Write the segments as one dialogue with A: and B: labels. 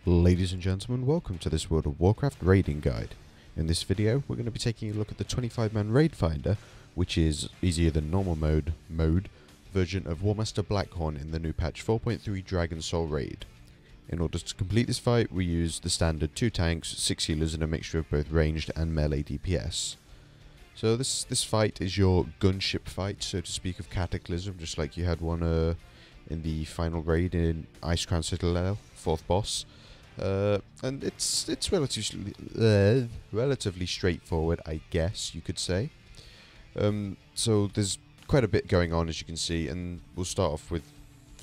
A: Ladies and gentlemen, welcome to this World of Warcraft raiding guide. In this video, we're going to be taking a look at the 25-man Raidfinder, which is easier than normal mode version of Warmaster Blackhorn in the new patch 4.3 Dragon Soul Raid. In order to complete this fight, we use the standard 2 tanks, 6 healers and a mixture of both ranged and melee DPS. So this fight is your gunship fight, so to speak, of Cataclysm, just like you had one in the final raid in Icecrown Citadel, 4th boss. And it's relatively straightforward, I guess you could say. So there's quite a bit going on, as you can see, and we'll start off with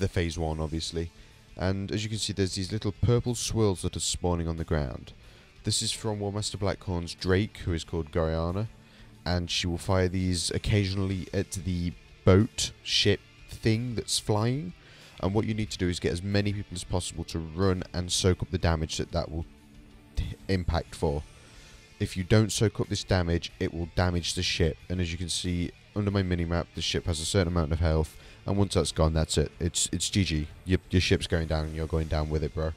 A: the phase 1, obviously. And as you can see, there's these little purple swirls that are spawning on the ground. This is from Warmaster Blackhorn's Drake, who is called Goriana, and she will fire these occasionally at the boat ship thing that's flying. And what you need to do is get as many people as possible to run and soak up the damage that will impact for. If you don't soak up this damage, it will damage the ship. And as you can see under my minimap, the ship has a certain amount of health, and once that's gone, that's it. It's GG. Your ship's going down, and you're going down with it, bro.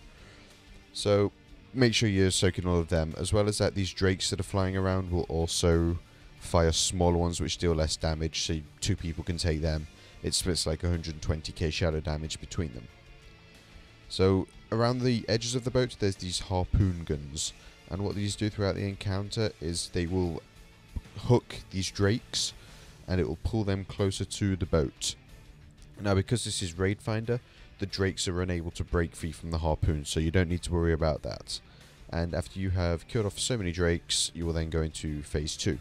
A: So make sure you're soaking all of them. As well as that, these drakes that are flying around will also fire smaller ones which deal less damage, so 2 people can take them. It splits like 120k shadow damage between them. So around the edges of the boat there's these harpoon guns, and what these do throughout the encounter is they will hook these drakes and it will pull them closer to the boat. Now, because this is Raidfinder, the drakes are unable to break free from the harpoons, so you don't need to worry about that. And after you have killed off so many drakes, you will then go into phase 2.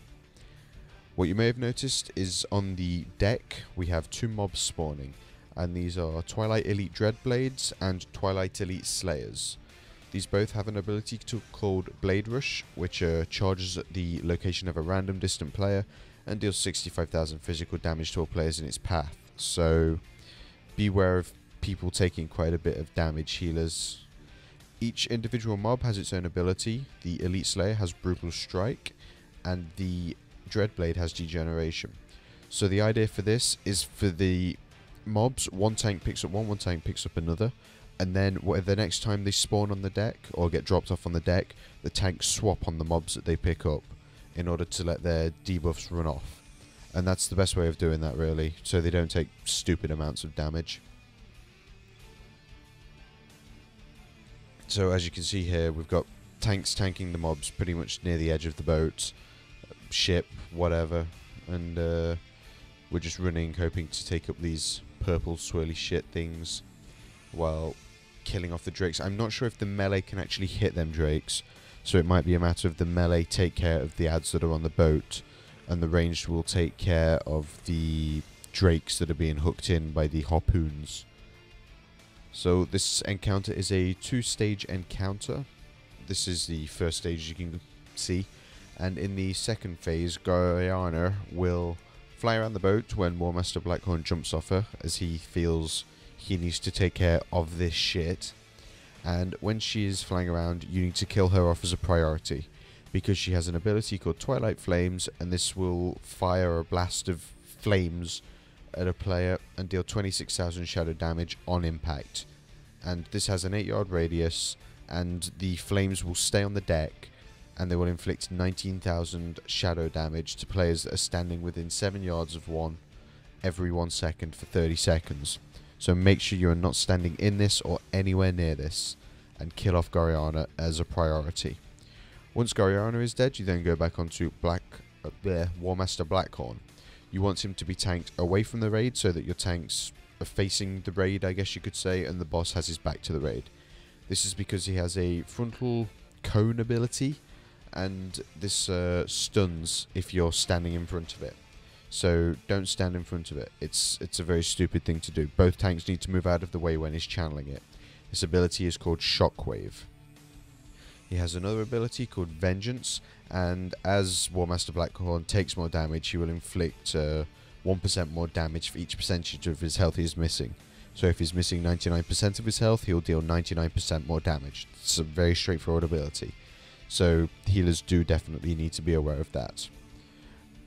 A: What you may have noticed is on the deck we have 2 mobs spawning, and these are Twilight Elite Dreadblades and Twilight Elite Slayers. These both have an ability called Blade Rush, which charges at the location of a random distant player and deals 65,000 physical damage to all players in its path. So beware of people taking quite a bit of damage, healers. Each individual mob has its own ability. The Elite Slayer has Brutal Strike, and the Dreadblade has Degeneration. So the idea for this is for the mobs, one tank picks up one tank picks up another, and then the next time they spawn on the deck or get dropped off on the deck, the tanks swap on the mobs that they pick up in order to let their debuffs run off. And that's the best way of doing that, really, so they don't take stupid amounts of damage. So as you can see here, we've got tanks tanking the mobs pretty much near the edge of the boat, ship, whatever, and we're just running, hoping to take up these purple swirly shit things while killing off the drakes. I'm not sure if the melee can actually hit them drakes, so it might be a matter of the melee take care of the adds that are on the boat, and the ranged will take care of the drakes that are being hooked in by the harpoons. So this encounter is a 2-stage encounter. This is the first stage, you can see. And in the second phase, Goriana will fly around the boat when Warmaster Blackhorn jumps off her, as he feels he needs to take care of this shit. And when she is flying around, you need to kill her off as a priority, because she has an ability called Twilight Flames, and this will fire a blast of flames at a player and deal 26,000 shadow damage on impact. And this has an 8-yard radius, and the flames will stay on the deck, and they will inflict 19,000 shadow damage to players that are standing within 7 yards of one every 1 second for 30 seconds. So make sure you are not standing in this or anywhere near this, and kill off Goriana as a priority. Once Goriana is dead, you then go back onto Warmaster Blackhorn. You want him to be tanked away from the raid so that your tanks are facing the raid, I guess you could say, and the boss has his back to the raid. This is because he has a frontal cone ability, and this stuns if you're standing in front of it. So don't stand in front of it. It's a very stupid thing to do. Both tanks need to move out of the way when he's channeling it. This ability is called Shockwave. He has another ability called Vengeance, and as Warmaster Blackhorn takes more damage, he will inflict 1% more damage for each percentage of his health he is missing. So if he's missing 99% of his health, he'll deal 99% more damage. It's a very straightforward ability. So healers do definitely need to be aware of that.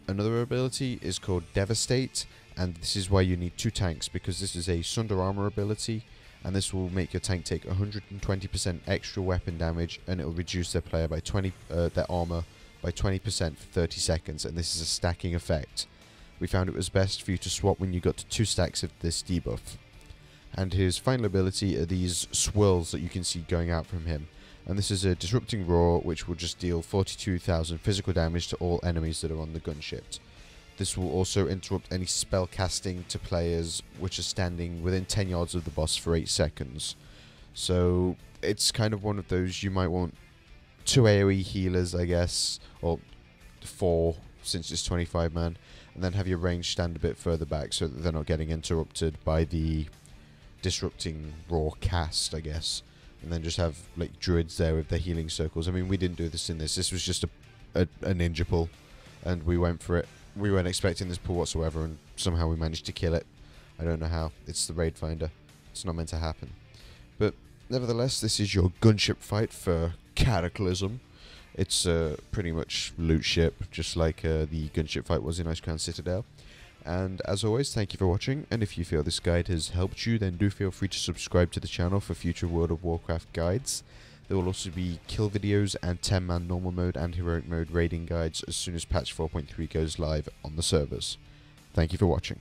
A: Another ability is called Devastate, and this is why you need 2 tanks, because this is a Sunder Armor ability, and this will make your tank take 120% extra weapon damage, and it will reduce their player by their armor by 20% for 30 seconds, and this is a stacking effect. We found it was best for you to swap when you got to 2 stacks of this debuff. And his final ability are these swirls that you can see going out from him. And this is a Disrupting Roar, which will just deal 42,000 physical damage to all enemies that are on the gunship. This will also interrupt any spell casting to players which are standing within 10 yards of the boss for 8 seconds. So it's kind of one of those, you might want 2 AoE healers, I guess, or 4 since it's 25 man, and then have your range stand a bit further back so that they're not getting interrupted by the Disrupting Roar cast, I guess. And then just have like druids there with their healing circles. I mean, we didn't do this in this. This was just a ninja pull, and we went for it. We weren't expecting this pull whatsoever, and somehow we managed to kill it. I don't know how. It's the Raidfinder. It's not meant to happen. But nevertheless, this is your gunship fight for Cataclysm. It's pretty much loot ship, just like the gunship fight was in Icecrown Citadel. And as always, thank you for watching, and if you feel this guide has helped you, then do feel free to subscribe to the channel for future World of Warcraft guides. There will also be kill videos and 10-man normal mode and heroic mode raiding guides as soon as patch 4.3 goes live on the servers. Thank you for watching.